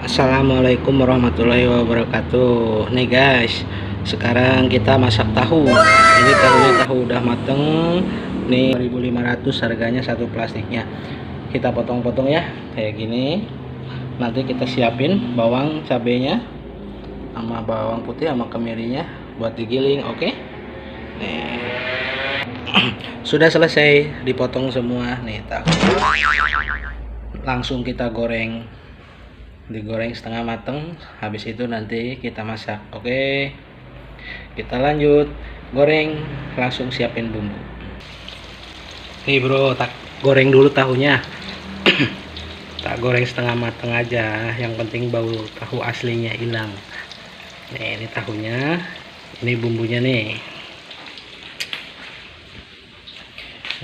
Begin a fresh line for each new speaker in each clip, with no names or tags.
Assalamualaikum warahmatullahi wabarakatuh. Nih guys, sekarang kita masak tahu. Ini tahunya tahu udah mateng. Nih 2.500 harganya satu plastiknya. Kita potong-potong ya kayak gini. Nanti kita siapin bawang cabenya sama bawang putih sama kemirinya buat digiling, oke? Nih. Sudah selesai dipotong semua nih tahu. Langsung kita goreng, digoreng setengah mateng. Habis itu nanti kita masak. Oke, kita lanjut goreng. Langsung siapin bumbu nih bro, tak goreng dulu tahunya. Tak goreng setengah mateng aja, yang penting bau tahu aslinya hilang. Nih, ini tahunya, ini bumbunya nih.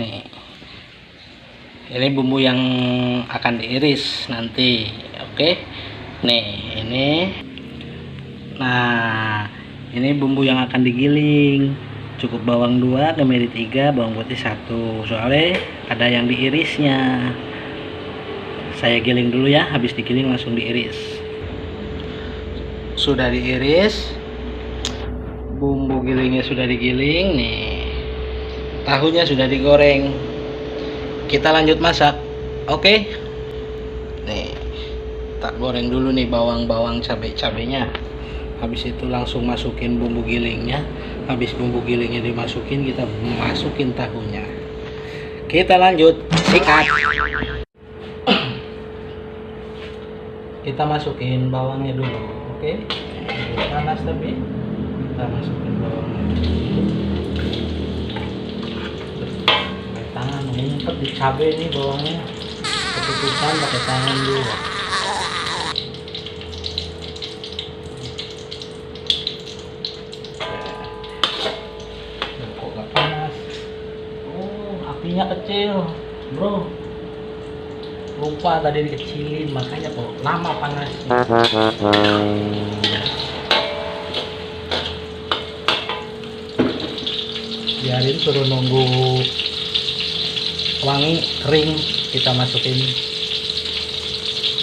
Nih, ini bumbu yang akan diiris nanti, oke? Nih, ini. Nah, ini bumbu yang akan digiling. Cukup bawang 2, kemiri 3, bawang putih 1. Soalnya ada yang diirisnya. Saya giling dulu ya, habis digiling langsung diiris. Sudah diiris, bumbu gilingnya sudah digiling nih. Tahunya sudah digoreng. Kita lanjut masak. Oke. Nih, tak goreng dulu nih bawang-bawang cabai-cabainya. Habis itu langsung masukin bumbu gilingnya. Habis bumbu gilingnya dimasukin, kita masukin tahunya. Kita lanjut sikat. Kita masukin bawangnya dulu, oke? Panas tapi kita masukin bawangnya. Pakai tangan, ngumpet di cabai nih bawangnya. Ketutupan pakai tangan dulu. Kok gak panas? Oh, apinya kecil, bro. Lupa tadi dikecilin, makanya kok lama panas. Biarin suruh nunggu wangi kering, kita masukin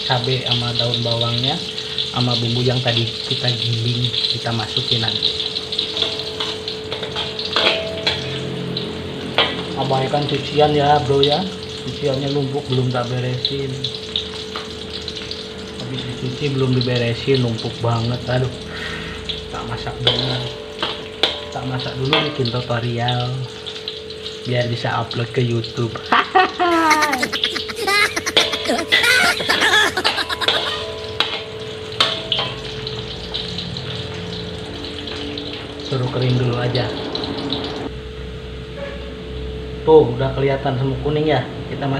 cabai sama daun bawangnya sama bumbu yang tadi kita giling, kita masukin nanti. Abaikan cucian ya bro ya, cuciannya numpuk belum tak beresin. Habis dicuci belum diberesin, numpuk banget. Aduh, tak masak dulu bikin tutorial biar bisa upload ke YouTube. Suruh kering dulu aja. Tuh udah kelihatan semua kuning ya. Kita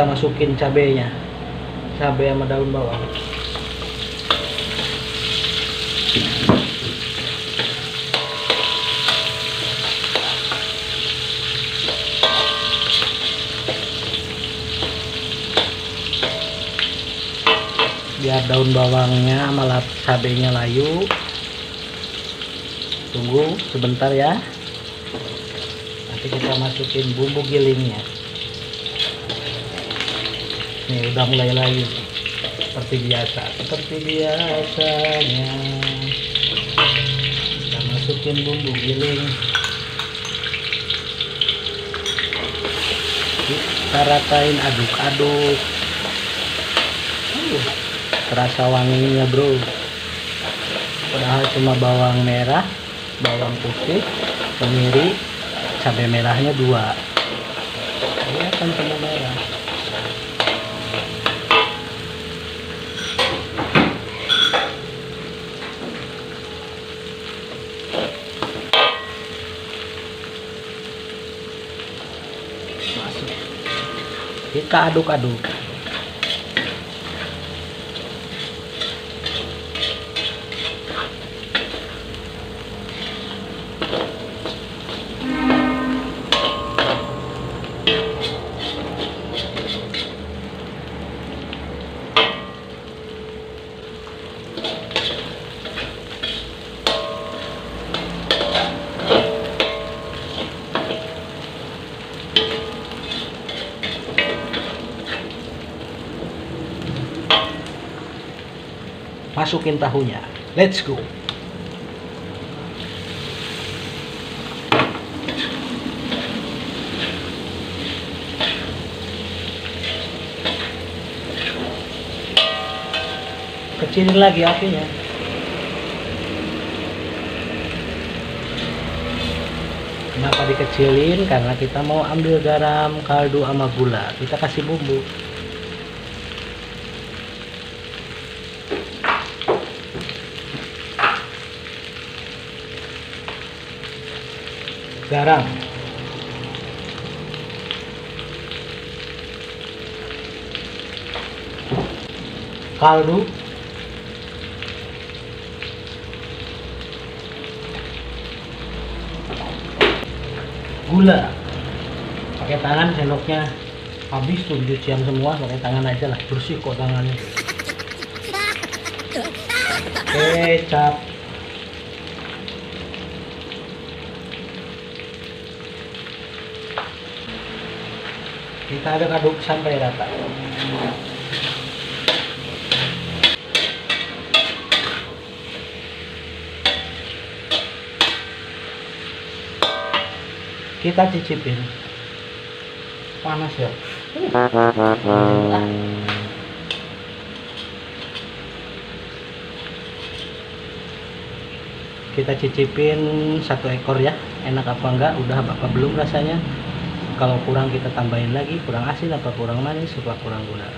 masukin cabenya, cabai sama daun bawang. Biar daun bawangnya sama cabenya layu. Tunggu sebentar ya. Nanti kita masukin bumbu gilingnya. Nih udah mulai layu. Seperti biasanya. Kita masukin bumbu giling. Kita ratain, aduk-aduk. Terasa wanginya bro. Padahal cuma bawang merah, bawang putih, kemiri, cabai merahnya 2. Kelihatan cuma merah. Masuk. Kita aduk-aduk. masukin tahunya. Let's go. Kecilin lagi apinya. Kenapa dikecilin? Karena kita mau ambil garam, kaldu sama gula. Kita kasih bumbu. Garam, kaldu, gula. Pakai tangan, sendoknya habis tuh cucian semua, pakai tangan aja lah, bersih kok tangannya. Kecap, kita aduk-aduk sampai rata. Kita cicipin. Panas ya. Kita cicipin 1 ekor ya. Enak apa enggak? Udah apa belum rasanya? Kalau kurang kita tambahin lagi, kurang asin apa kurang manis apa kurang gula.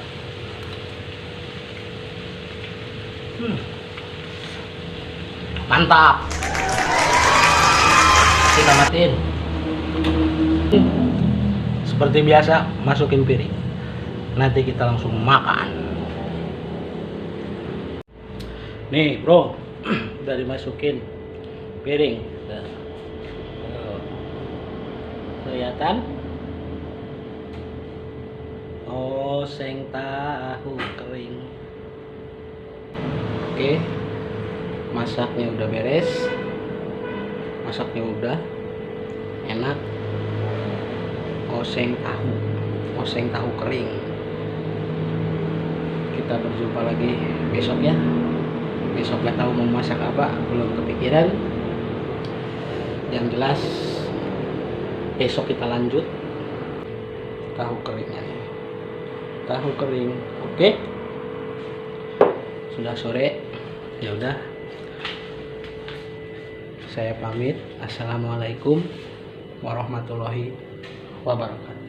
Mantap. Kita matiin. Seperti biasa, masukin piring. Nanti kita langsung makan. Nih bro, udah dimasukin piring. Kelihatan? Oseng tahu kering. Oke, masaknya udah beres. Masaknya udah enak. Oseng tahu kering. Kita berjumpa lagi besok ya. Besok nggak tahu mau masak apa, belum kepikiran. Yang jelas besok kita lanjut tahu keringnya nih. Tahu kering. Oke. Sudah sore. Ya udah. Saya pamit. Assalamualaikum warahmatullahi wabarakatuh.